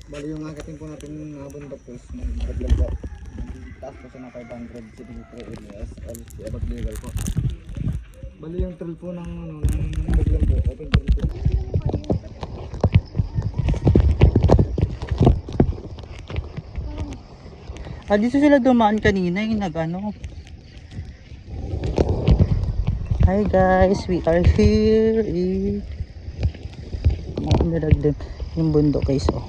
Bali yung agatin po natin bundok po is nagdaglag po. Taas po siya ng 573 LS LC above legal po. Bali yung trail po ng daglag po, open trail po. Ah, dito sila dumaan kanina yung nag-ano. Hi guys, we are here in nilagdag yung bundok guys oh.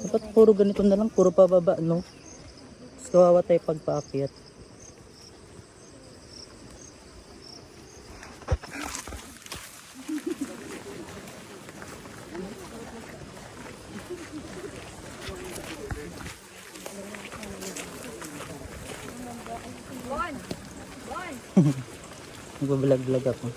Dapat puro ganito na lang, puro pababa, no? Mas kawawa tayo pagpaakyat. Nagbablog-vlog ako.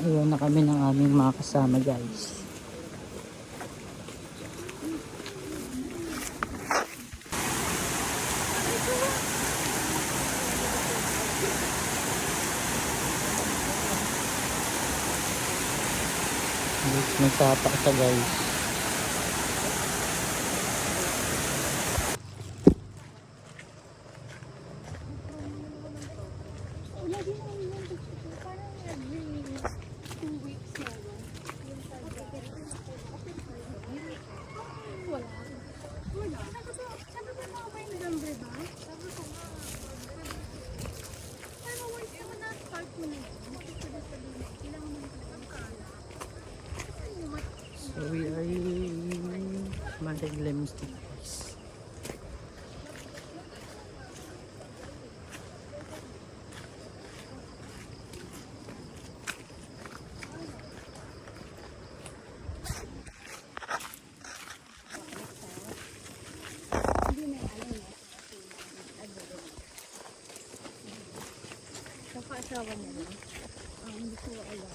Ayun na kami ng aming mga kasama guys. Magsapa ka guys. So we are in Madaglim Steakhouse. Asawa niya lang. Hindi ko alam.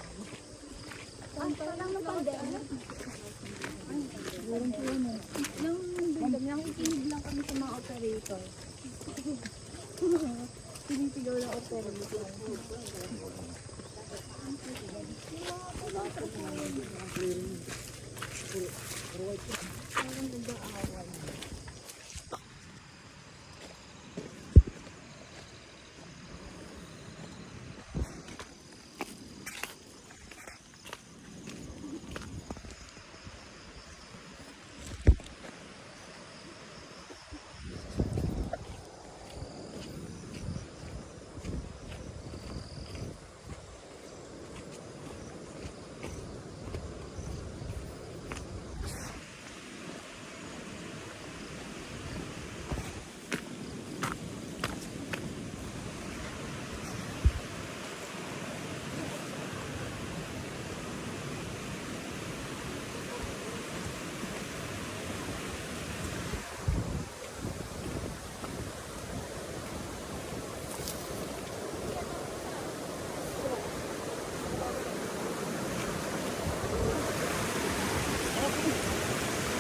Parang napandaan. Walang po mo. Nang ikinig lang kami sa mga operator. Pinitigaw na operator. Parang nag-aawan.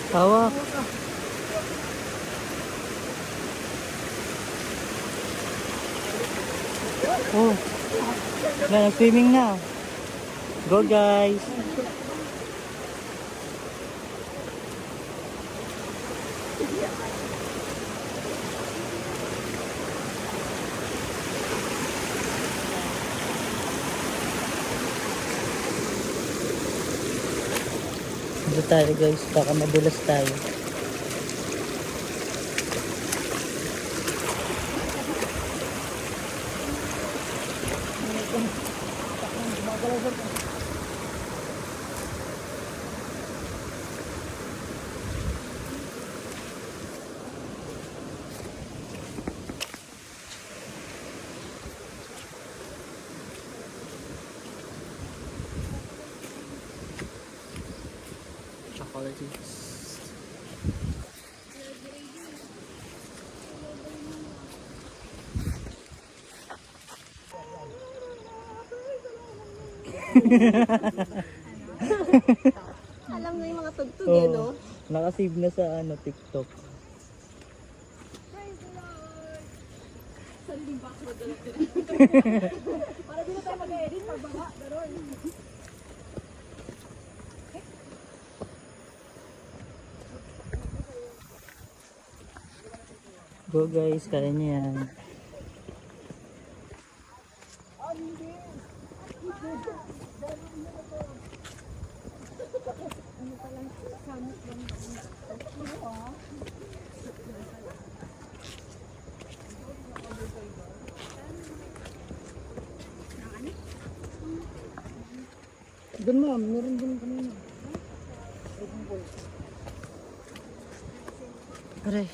Hawak. Oh. Nag-swimming na. Go guys. Dito tayo guys, baka madulas tayo. Chocolates. Alam na yung mga tugtog Oh, yun, no? nakasave na sa ano, TikTok. Para di na tayo mag-edit, pagbaba, gano'n. Go guys, kaya niya yan. Doon ma'am, meron din kanina. Aray.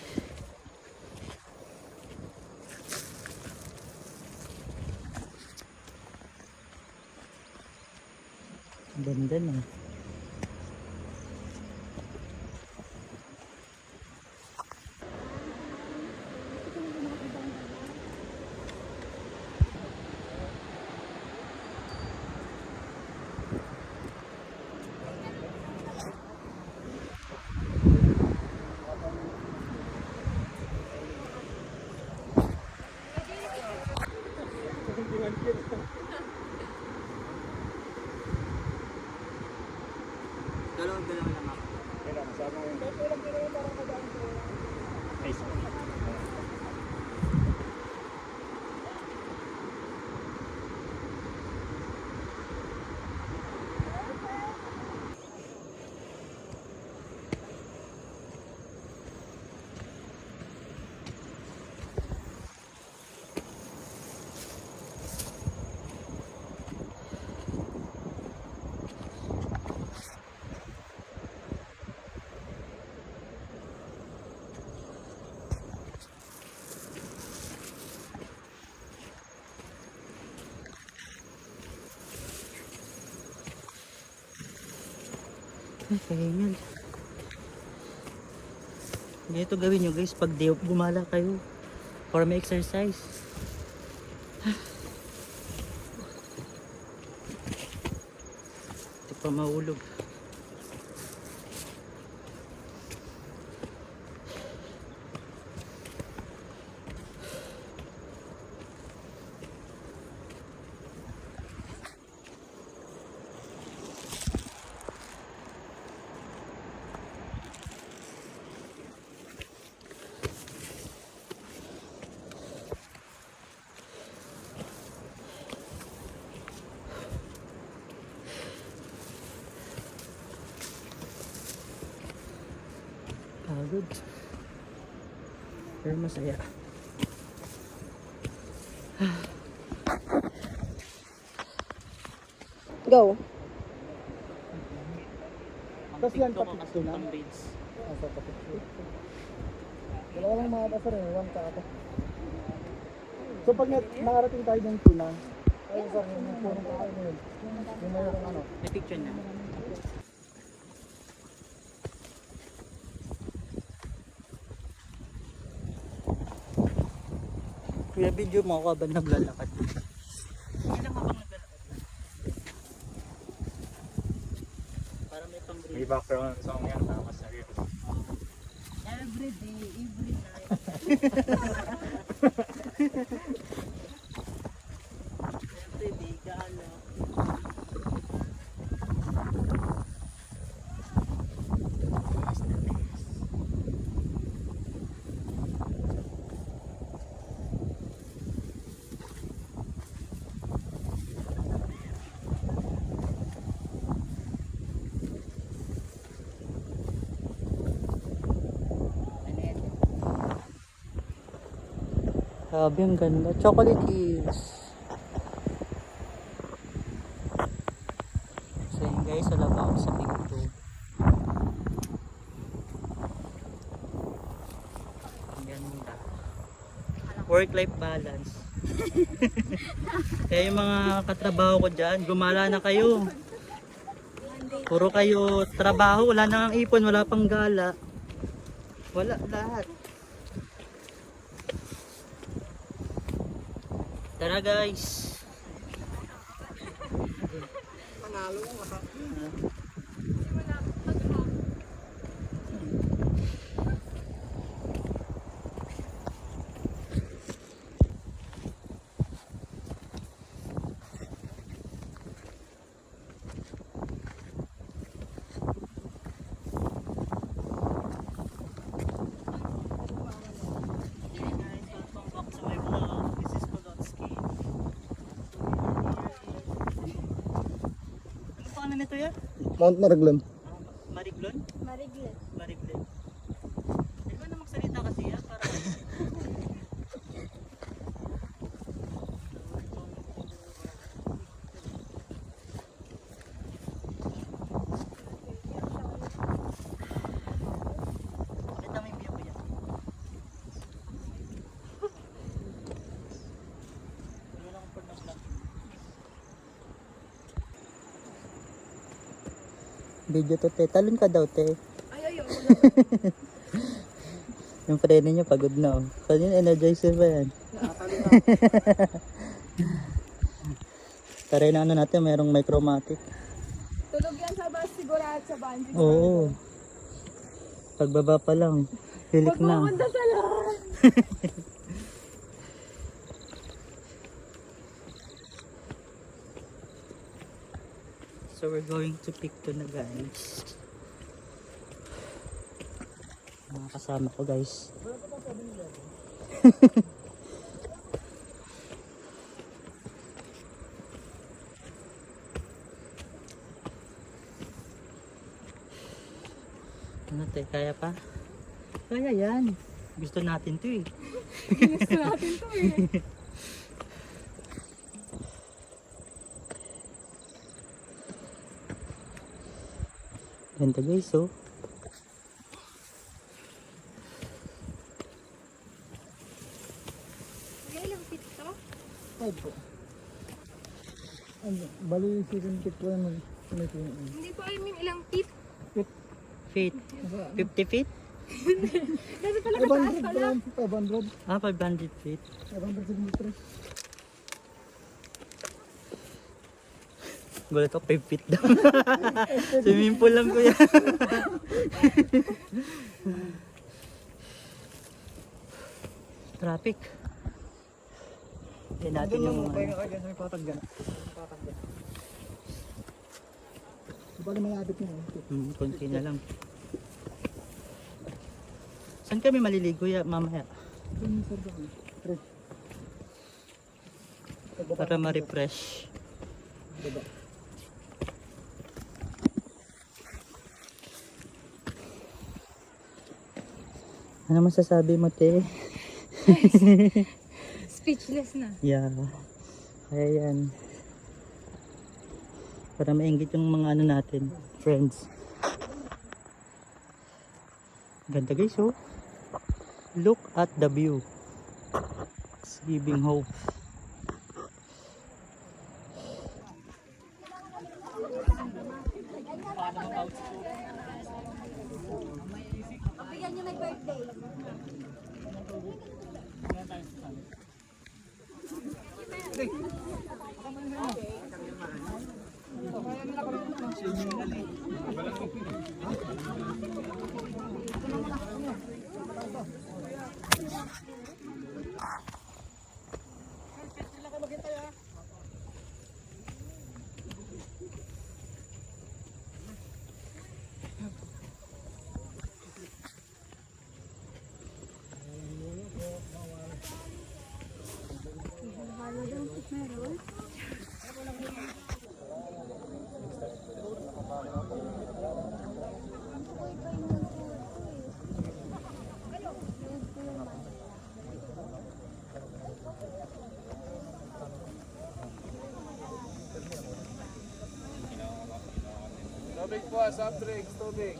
Ganda na. Dalawa lang ako. Ay, kahingal. Ganito gawin nyo guys pag day off gumala kayo. Para may exercise. Hindi pa mahulog. Pagod. Pero masaya. Go. Tapos yan, tapos na. Nasa tapos na. Dalawa lang mga pasar eh, one ka ako. So pag nakarating tayo ng tuna, ayun sir, yung purong kakain na yun. Yung mayroong ano. May picture na. Kuya, video mo ako habang naglalakad. Kailan habang naglalakad? Para may pang-break. May background song yan, tama sa rin. Every day, every night. Every day, gala. Grabe, ang ganda. Chocolate is. So yun guys, wala pa ako sa pinto. Ang ganda. Work-life balance. Kaya yung mga katrabaho ko dyan, gumala na kayo. Puro kayo trabaho, wala nang ipon, wala pang gala. Wala lahat. Tara guys. Ano nito ya? Mount Maraglan. Mariglon? Mariglet. Mariglon. Di ba na magsalita kasi ya? Para... Ito may view ko yan. Wala akong pag-vlog. Video to te. Talon ka daw te. Ay, Yung preno niya pagod na oh. Kanina energizer ba yan? Taray na ano natin, mayroong micromatic. tulog yan sa bus sigurado sa bungee. Oo. Pagbaba pa lang. Hilik na. Pumunta sa lahat. So we're going to Picto na guys. Mga kasama ko guys. Ano te, kaya pa? Kaya yan. Gusto natin to eh. Gusto natin to eh. Ganda guys oh. Kaya ilang feet to? 5 po. Ano, bali second pick po yan. Hindi ko I mean ilang feet. Feet. 50 feet? Kasi pala kataas pala. 500. Ah, 500 feet. 573. Gulat ako, 5 feet daw. Swimming pool lang ko yan. Traffic. Hindi natin yung... Pahinga ka dyan sa may patag dyan. Bali malapit nyo. konti na lang. Saan kami maliligo ya, mamaya? Para ma-refresh. Ano masasabi mo, te? Speechless na. Yeah. Kaya yan. Para maingit yung mga ano natin, friends. Ganda guys, oh. Look at the view. It's giving hope. Bigyan niyo may birthday. Meron. Tubig po, soft drinks, tubig.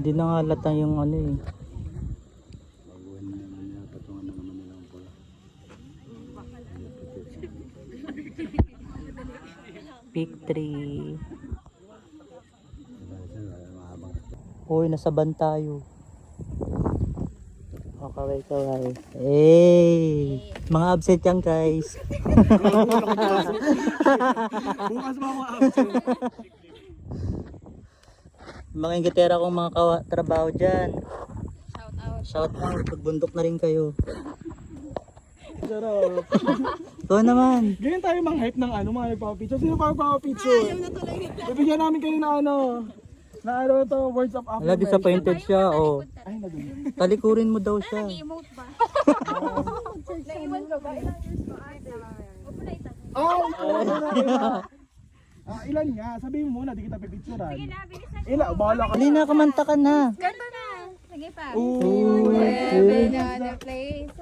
Hindi na nga halata yung ano eh. Pick 3. Uy, nasaban tayo. Kaway. Hey! Mga absent yan guys. Bukas ba mga absent? Mga ingitera kong mga trabaho dyan. Shout out. Pagbundok na rin kayo. Sarap. Ito naman. Ganyan tayo mang hype ng ano, mga nagpapapicture. Sino pa magpapapicture? Bibigyan namin kayo na ano. Na ano to, words of Wala, affirmation. disappointed siya. Oh. Ay, naging. Talikurin mo daw siya. Nag-emote ba? Naiwan ka ba? Ilang years ko ate? Huwag mo na itanong. Ilan nga? Sabihin mo muna, di kita pipicturean. Sige na, bilisan. Ilan? Bahala ka. Hindi na, kumanta ka na. Ganto na. Sige pa. Ooh, Banana place.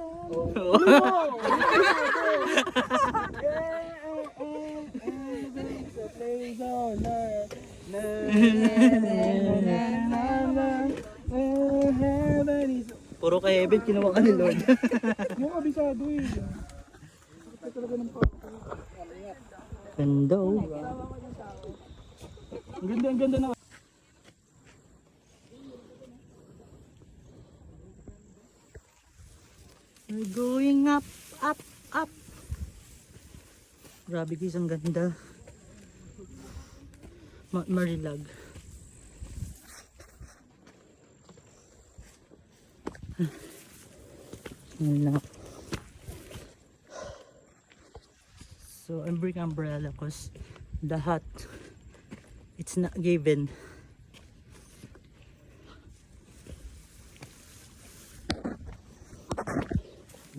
Puro kay Evan, kinuha ka ni Lord. Yung abisado eh. Sakit talaga ng pako. Ganda oh. Ang ganda na. We're going up. Grabe guys, ang ganda. Mount Marilag. Ayan. So I'm bringing umbrella because the hat, it's not given.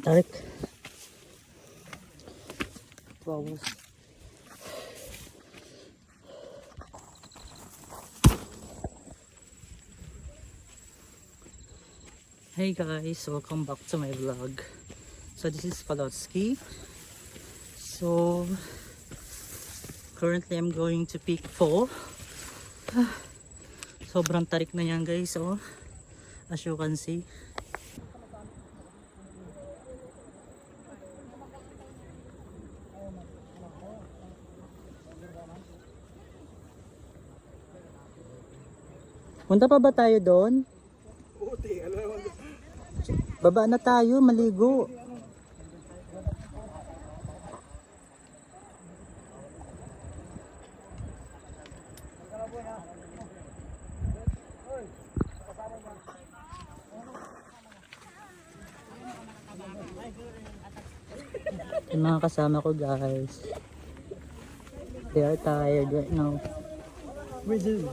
Tarik. Bawas. Hey guys, welcome back to my vlog. So this is Palotsky. So currently I'm going to Peak 4. Sobrang tarik na yan guys, oh. As you can see. Punta pa ba tayo doon? Puti, alam mo. Baba na tayo, maligo. Yung mga kasama ko guys, they are tired right now. We do.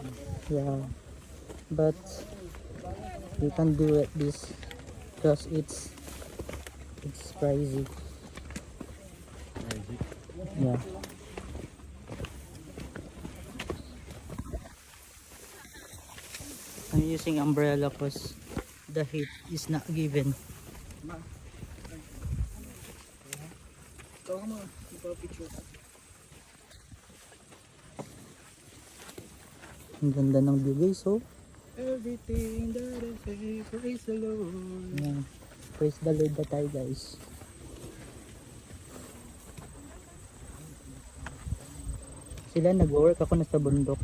Yeah, but we can do it this because it's crazy. Yeah. I'm using umbrella because the heat is not given. Ikaw ka mga, ipapicture. Ang ganda ng view guys, oh. Everything that I say, praise the Lord. Yeah. Praise the Lord na tayo guys. Sila nag-work, ako nasa bundok.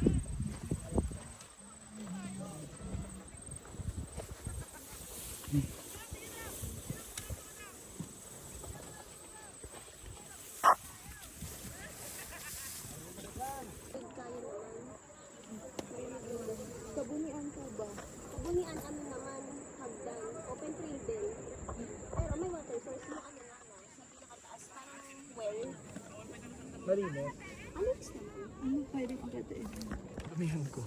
Kabunian po ba? Kabunian ano naman, hagdan, open trail din. Pero may water source na ano nga no, sa pinakataas, parang well. Marino. Ano naman? Ano pwede kong gagawin? Kamihan ko.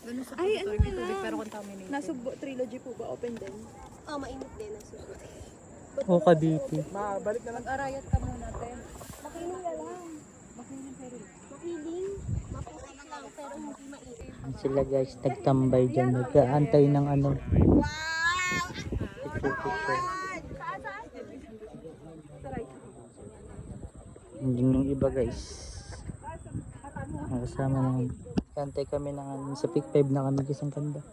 Ay, ano na lang. Pero contaminated. Nasa trilogy po ba? Open din? Oh, mainit din. Nasa O Cavite. Balik na lang. Mag-arayat ka muna, te. Makiling na lang. Makiling pero makiling. Maputik lang pero hindi mainit. Sila guys, nagtambay dyan. Nag-aantay ng ano. Picture. Hindi yung iba guys. Kasama naman. Antay kami ng ano. Sa pick 5 na kami guys. Ang ganda.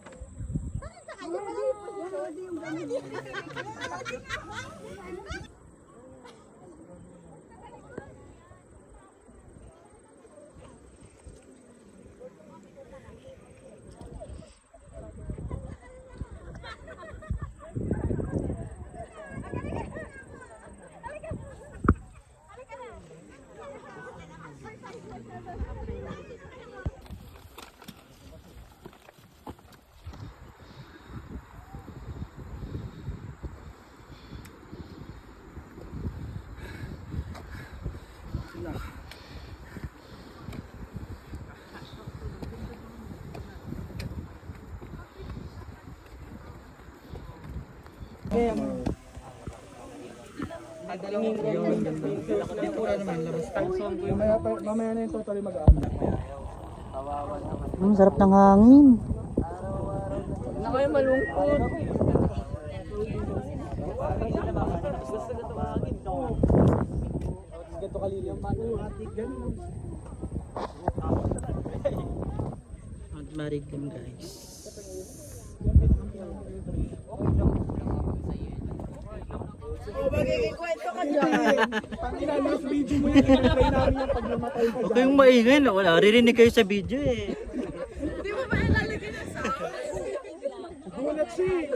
Mamaya na yung totally mag-aam. Ang sarap ng hangin. Na kayo malungkot. Ganito kalili yung At Marigam guys. Magkikikwento ka dyan. Pang-inanas video mo yun. Play namin yung pag namatay ka Huwag kayong maingay na. Wala, ririnig kayo sa video eh. Hindi mo ba ilalagay na sa Gulat siya.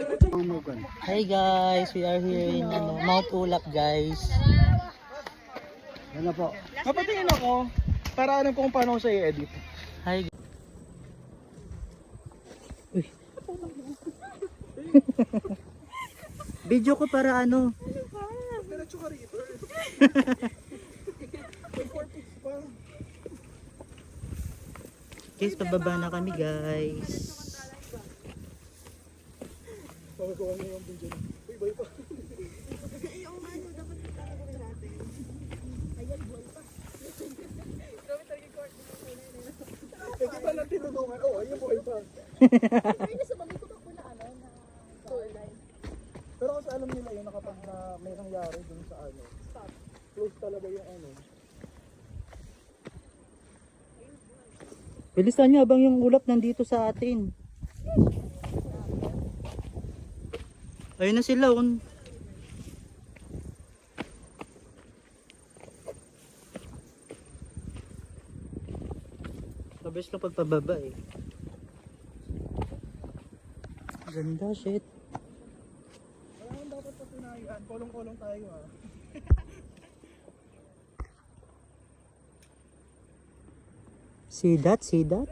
Hi guys, we are here in ano, Mount Ulap guys. Ano po? Mapatingin ako para alam ko kung paano ko sa i-edit. Hi. Uy. Video ko para ano. Diretso ka rito. Guys, pababa na kami guys. Pagkakuha niyo yung video. Uy, boy pa. Eh, di ba lang tinulungan? Oh, ayun boy pa. Pero kasi alam nila yun na kapag na may nangyari dun sa ano, close talaga yung ano. Bilisan nyo abang yung ulap nandito sa atin. Ayun na sila. Mabilis lang pagpababa eh. Ganda shit. Wala kang dapat patunayan. Kolong-kolong tayo ah. See that? See that?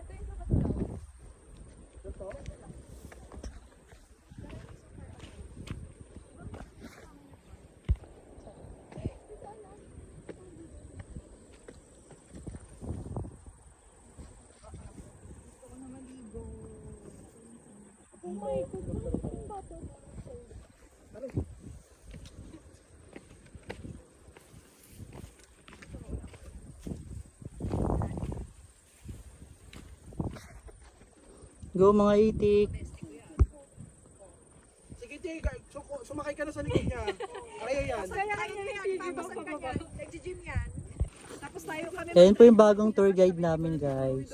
Go mga itik. Sige Jay, sumakay ka na sa likod niya. Kaya yan. Kaya kayo tapos ang kanya, nag-gym yan. Tapos tayo kami. Ayan po yung bagong tour guide namin guys.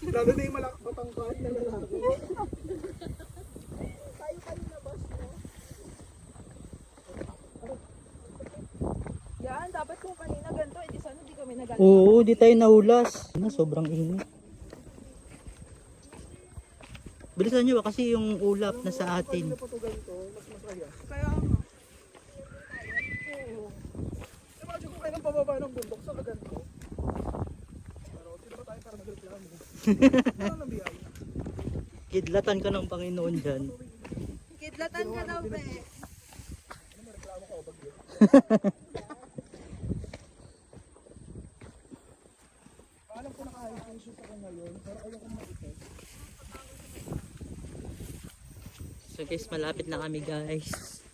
Lalo na yung matangkad na lalaki. Tayo kanina boss mo. Yan, dapat kung kanina ganito, edi sana di kami nagalit. Oo, di tayo nahulas. Sobrang init. Bilisan nyo kasi yung ulap na sa atin. Ito ganito, mas masaya. Kaya nga. Imagine kung kayo ng pababa ng bundok sa kaganto. Pero sino ba tayo para magreklamo? Ano nang biyaya? Kidlatan ka ng Panginoon dyan. Kidlatan ka daw, be. Alam ko nakaayos yung shoot ako ngayon, pero ayoko makikita. So guys, malapit na kami guys.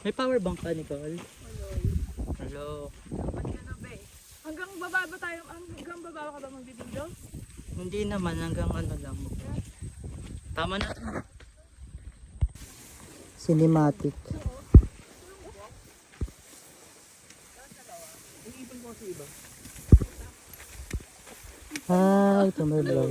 May power bank ka, Nicole? Hello. Hanggang baba ba tayo? Hanggang baba ka ba magbibideo? Hindi naman, hanggang ano lang. Tama na. Cinematic. Hi, tumulong.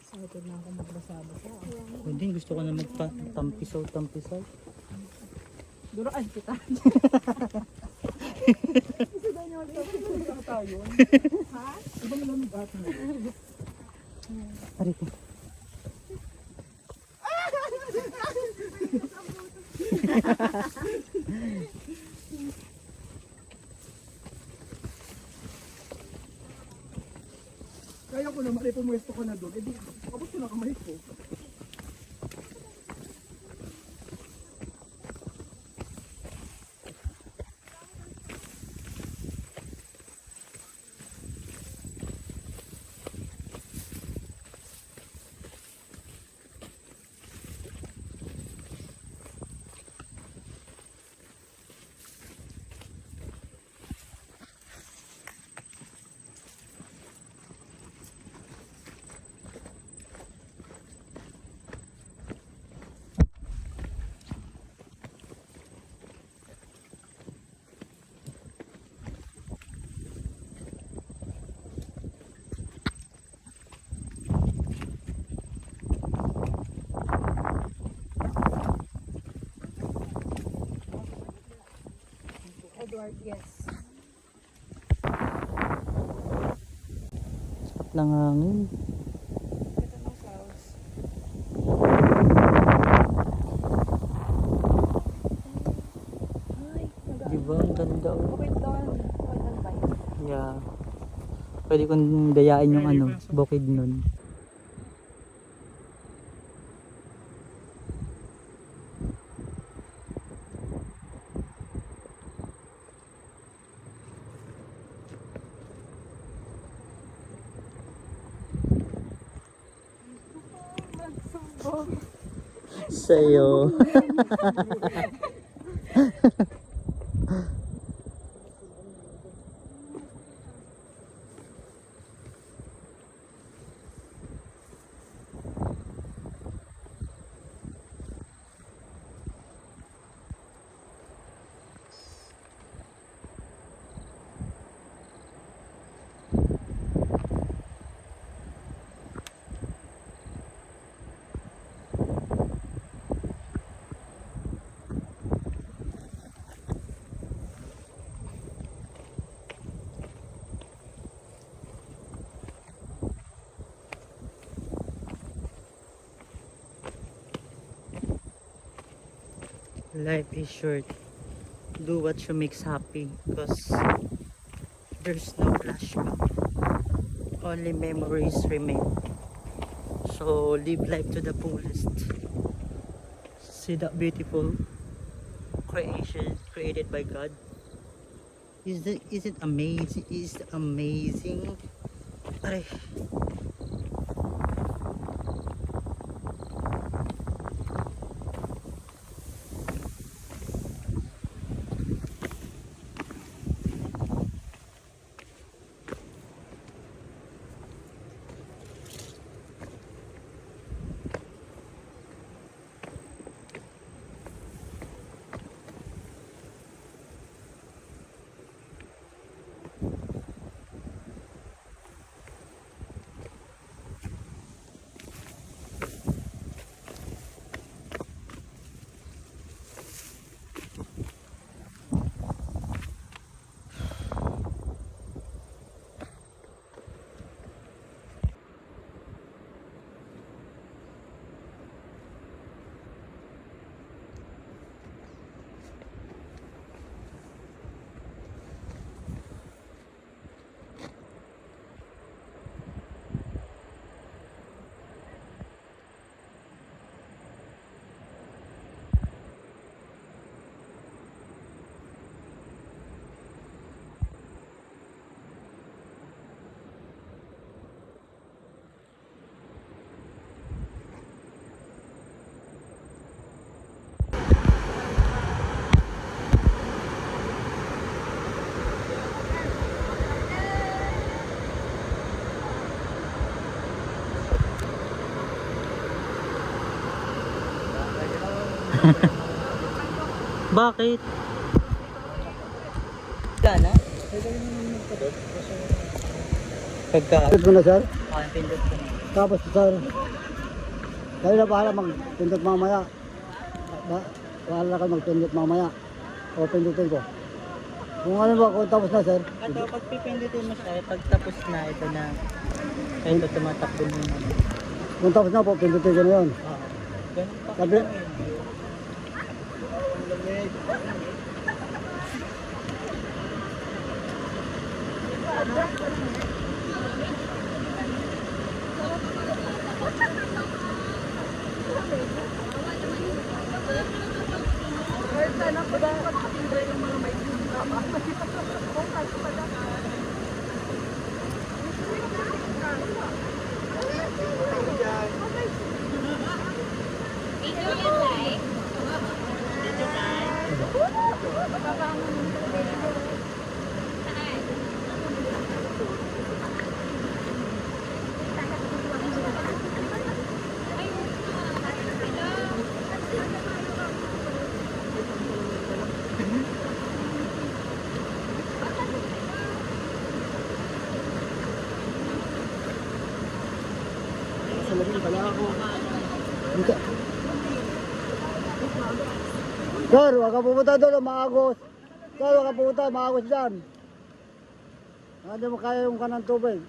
Excited na ako magbasa-basa. Hindi, gusto ko na magtampisaw-tampisaw. Duraan kita. Aray ko. Kaya ko naman, pumuesto ko na doon. Di, abot ko na kamay ko. Edward, yes. Sarap ng hangin. Ito ng clouds. Ay, Diba? Ang ganda. Oh. okay doon. Golden bike. Yeah. Pwede kong dayain yung ano, bukid nun. Sa'yo. Life is short. Do what you makes happy because there's no flashback. Only memories remain. So live life to the fullest. See that beautiful creation created by God. Is it amazing? Is it amazing? Aray. Bakit? Gana? Pagka... Pindot ko na sir. Pindot ko na. Tapos sir, kayo na bahala magpindot mamaya. Bahala ka magpindot mamaya. O pindutin ko. Kung ano ba, kung tapos na sir. At pag pipindutin mo siya, pag tapos na, ito na. Ito tumatakbo mo na. Kung tapos na po, pindutin ko na yun. Ganun pa. Sabi, sir, wag ka pupunta doon, maagos. Sir, wag ka pupunta, maagos dyan. Hindi mo kaya yung kanang tubig.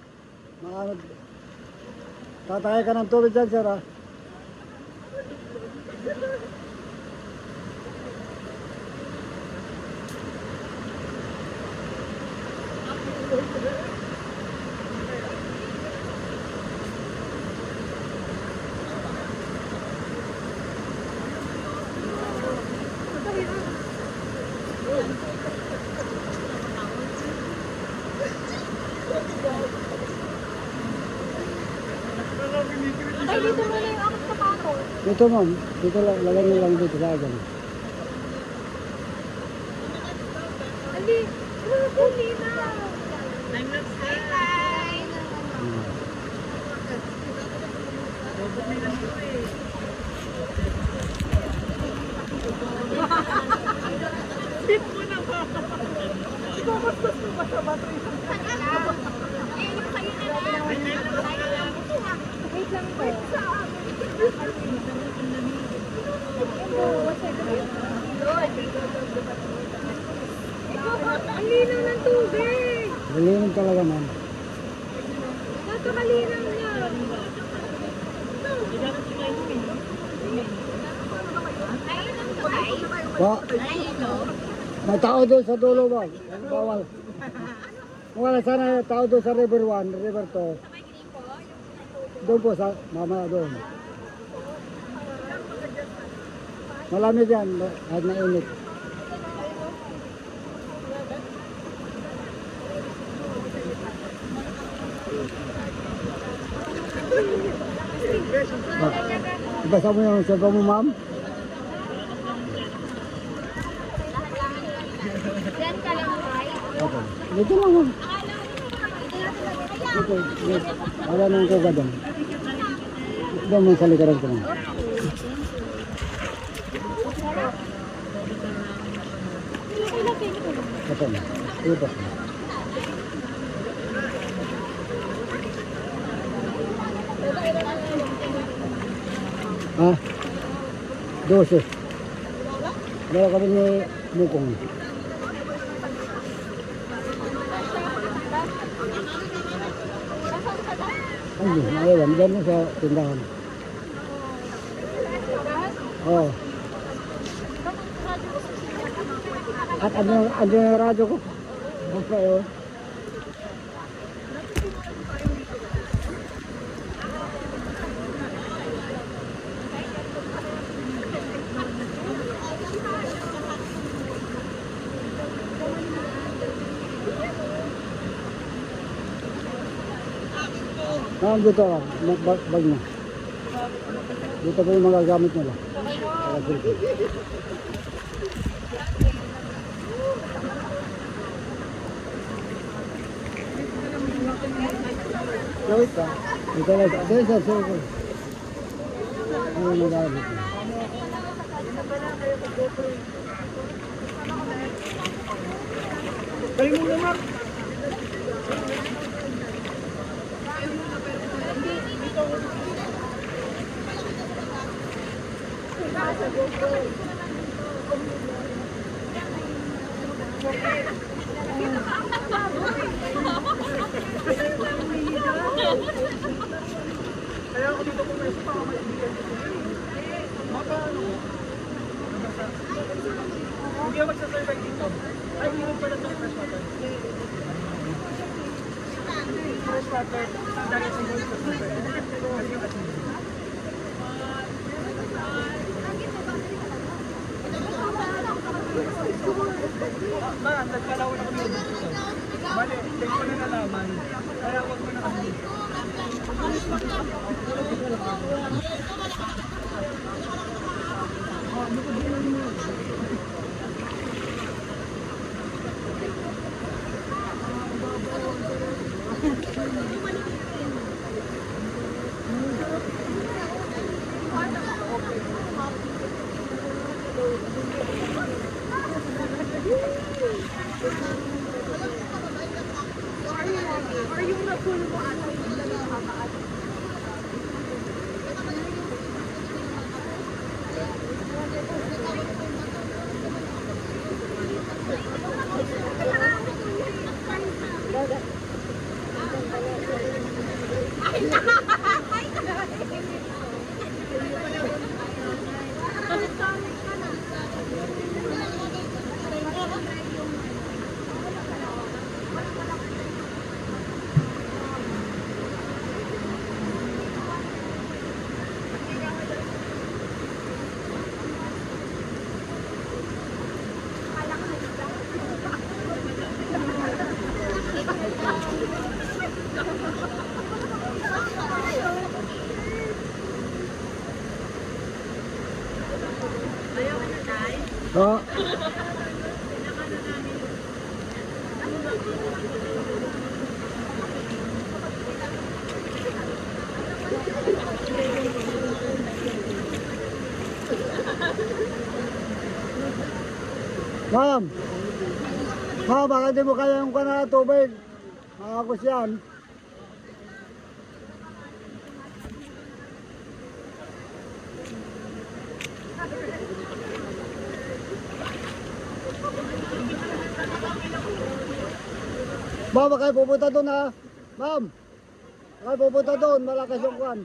Maano, tatay ka ng tubig dyan, sir, ha? Ay, dito muna yung aking sapatos. Dito, ma'am. Dito lang, lagay nyo lang dito sa akin. Ali, huli na. I'm not hi. Wait lang po. Ang linaw ng tubig. Malinig talaga, ma'am. Napakalinaw niya. Pa, may tao doon sa dulo ba? Bawal. Kung wala sana tao doon sa River 1, River 2. Doon po sa mamaya doon. Malamig yan, kahit mainit. Basta mo yung sabaw mo, ma'am? Diyan ka lang, right? Okay. Dito lang, ma'am. Dito, dito. Wala nang kagadang. Doon mo sa likaran ko, ma'am. Ito, ma'am. Dito. Ha? 12. Dalawa kami ni Mukong. Ayun, ayun, dyan sa tindahan. Oo. At ano yung radyo ko? Basta yun. Dito lang, bag na. Dito po yung mga gamit nila. Wait ka. Dito lang. Dito sa sir. Ano yung mga gamit nila. Oh. Ma'am, baka di mo kaya yung kanal tubig. Makakos yan. Ma'am, baka kayo pupunta doon ha. Ma'am, baka kayo pupunta doon. Malakas yung kwan.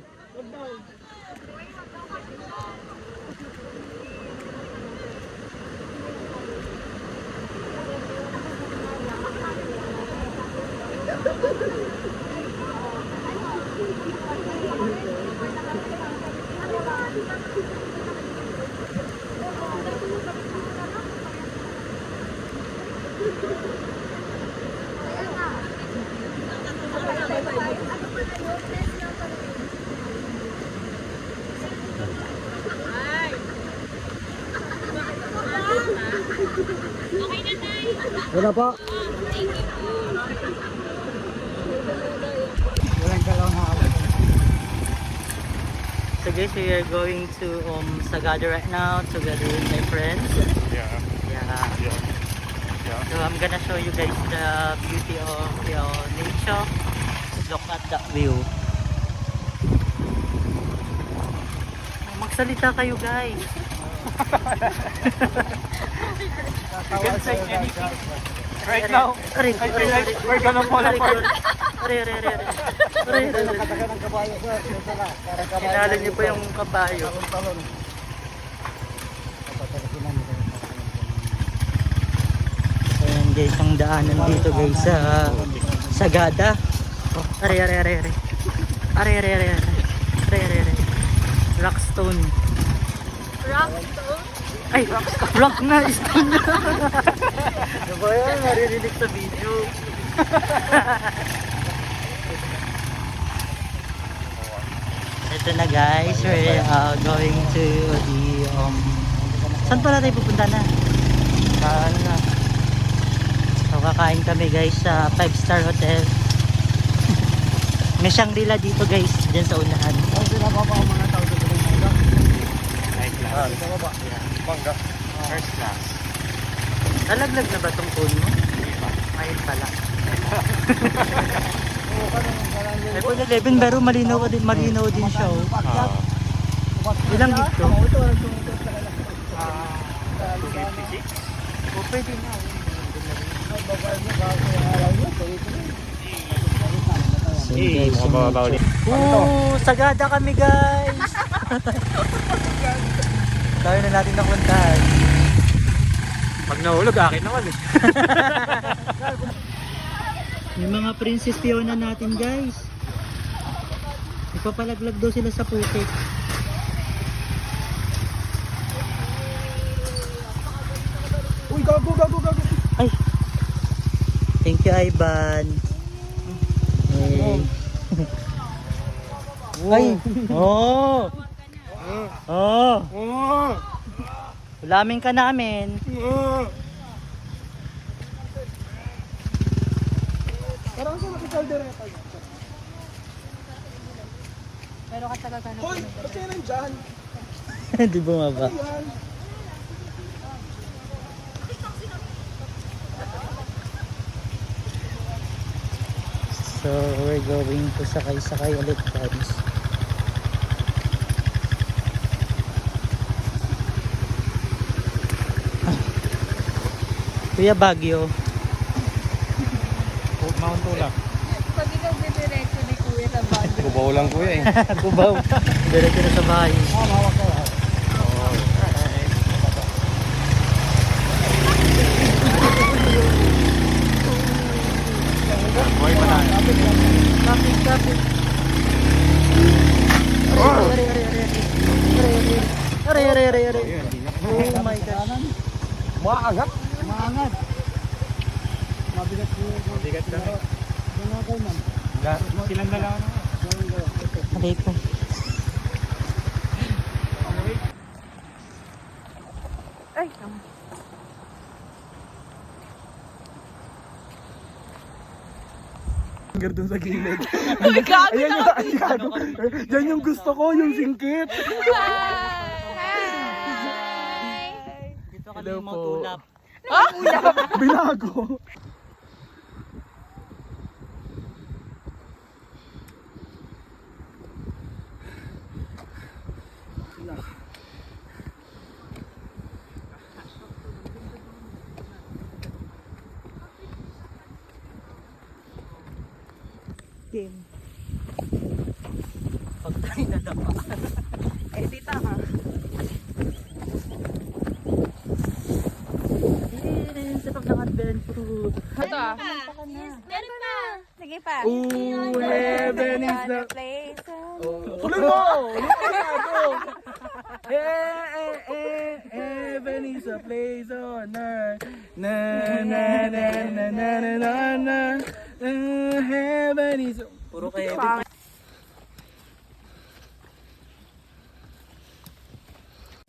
Wala pa. Walang kalawang hapon. So guys, we are going to Sagada right now together with my friends. Yeah. So I'm gonna show you guys the beauty of the nature. Look at that view. Magsalita kayo guys. You can say anything. Right now, Aray, I feel like we're gonna fall apart. Aray. Katagan ng kabayo sir. Ito na. Para kabayo. Hinalo niyo po yung kabayo. Talon. Ayan guys, ang daanan dito guys sa Sagada. Aray. Rockstone. Rockstone? Ay, rock na, stone na. Ano ba yan? Maririnig sa video. Ito na guys, we're going to the saan pala tayo pupunta na? Ano na? So kakain kami guys sa 5-star hotel. May Shangri-La dito guys, dyan sa unahan. Ang pinababa ang mga tao doon sa mga. Night lang. Sa baba. Bangga. First class. Nalaglag na ba tong phone mo? Ngayon pala. iPhone 11 pero malinaw din siya oh. Ilang gig to? 256. Oh, pwede na. Mukhang bababaw ulit. Sagada kami guys. Tayo na natin nakuntahan. Pag nahulog, akin naman eh. Yung mga Princess Fiona natin guys. Ipapalaglag daw sila sa Phuket. Uy, gago. Ay. Thank you Ivan. Hey. Ay. Oh. Oh. Ulamin ka namin. Parang sa nakikaldereta. Pero katagal ka na. Hoy, ba't kayo nandyan? Di bumaba. Yan. So we're going to sakay ulit guys. Kuya Baguio. Mount Tulak. Pag ikaw didiretso ni Kuya sa Baguio. Bubaw lang kuya eh. Kubaw. Diretso na sa bahay. Buhay pa na. Kapit. Are. Oh my God. Maangat. Mabigat kami. Silang dalawa na. Aray ko. Ay, Hanggang dun sa gilid. gago Ayan na yung gago. Yan yung gusto ko, yung singkit. Dito kami Hello yung mga po. tulap. Binago. Game. Pag tayo nadapa. eh, tita ka. Sarap ng adventure. Ito ah. Meron pa. Sige pa. Ooh, heaven is the... Place. Tuloy mo! Heaven is a place on earth. Na na na na na na na na. Heaven is a... Puro kayo.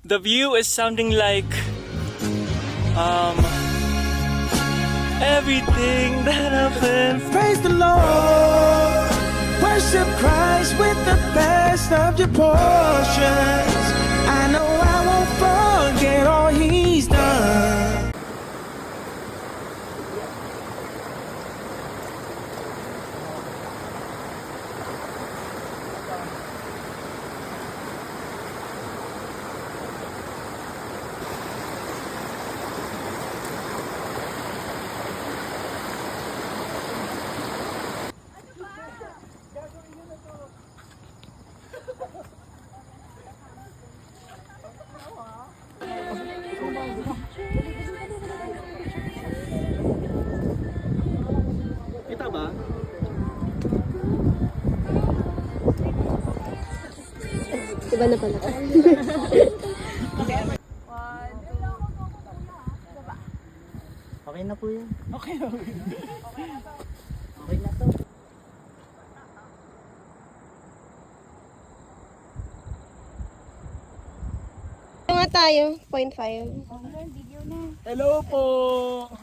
The view is sounding like everything that I've been. Praise the Lord, worship Christ with the best of your portions. I know I won't forget all He's done. Kita ba? Iba na pala. Okay na po yan. Okay na. Okay na to. Nga tayo, 0.5. Hello po!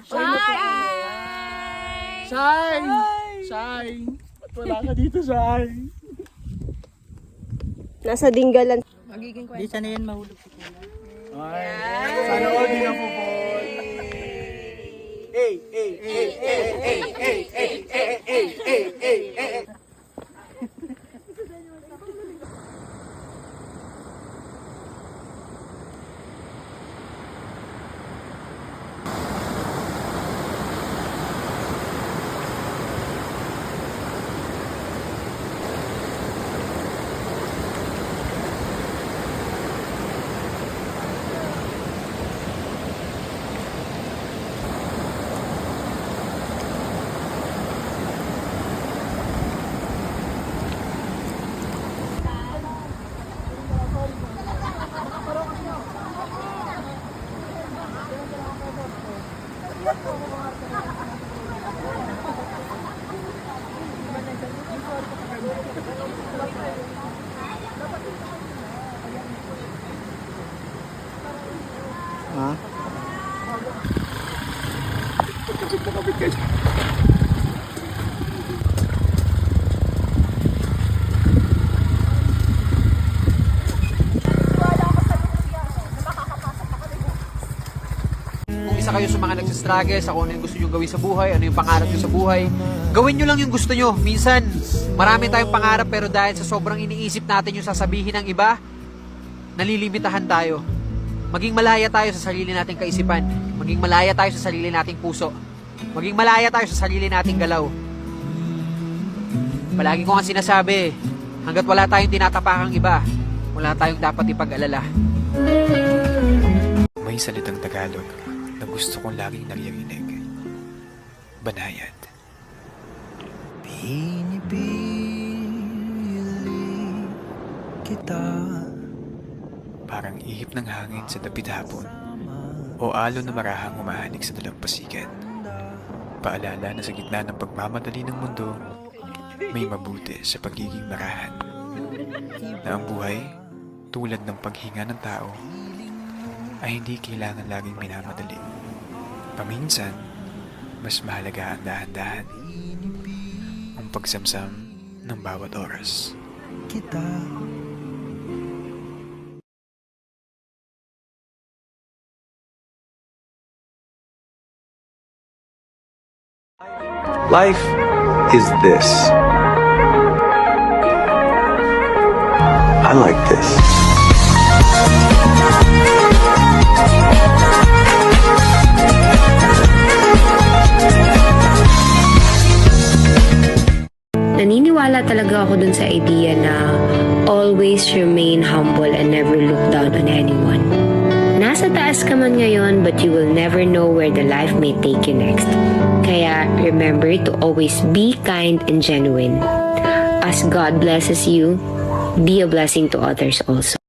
Shai! Shai! Ba't wala ka dito, Shai? Nasa Dinggalan. Magiging Hindi sana yan mahulog. Sana all di na po po. Ha? Kung isa kayo sa mga nagsistruggle sa kung ano yung gusto nyo gawin sa buhay, ano yung pangarap nyo sa buhay, gawin nyo lang yung gusto nyo. Minsan, marami tayong pangarap pero dahil sa sobrang iniisip natin yung sasabihin ng iba, nalilimitahan tayo. Maging malaya tayo sa sarili nating kaisipan. Maging malaya tayo sa sarili nating puso. Maging malaya tayo sa sarili nating galaw. Palagi ko nga sinasabi, hanggat wala tayong tinatapakang iba, wala tayong dapat ipag-alala. May salitang Tagalog na gusto kong laging naririnig. Banayad. Pinipili kita. Parang ihip ng hangin sa dapit hapon o alon na marahang humahanig sa dalampasigan. Paalala na sa gitna ng pagmamadali ng mundo, may mabuti sa pagiging marahan. Na ang buhay, tulad ng paghinga ng tao, ay hindi kailangan laging minamadali. Paminsan, mas mahalaga ang dahan-dahan. Ang pagsamsam ng bawat oras. Life is this. I like this. Naniniwala talaga ako dun sa idea na always remain humble and never look down on anyone. Nasa taas ka man ngayon, but you will never know where the life may take you next. Kaya remember to always be kind and genuine. As God blesses you, be a blessing to others also.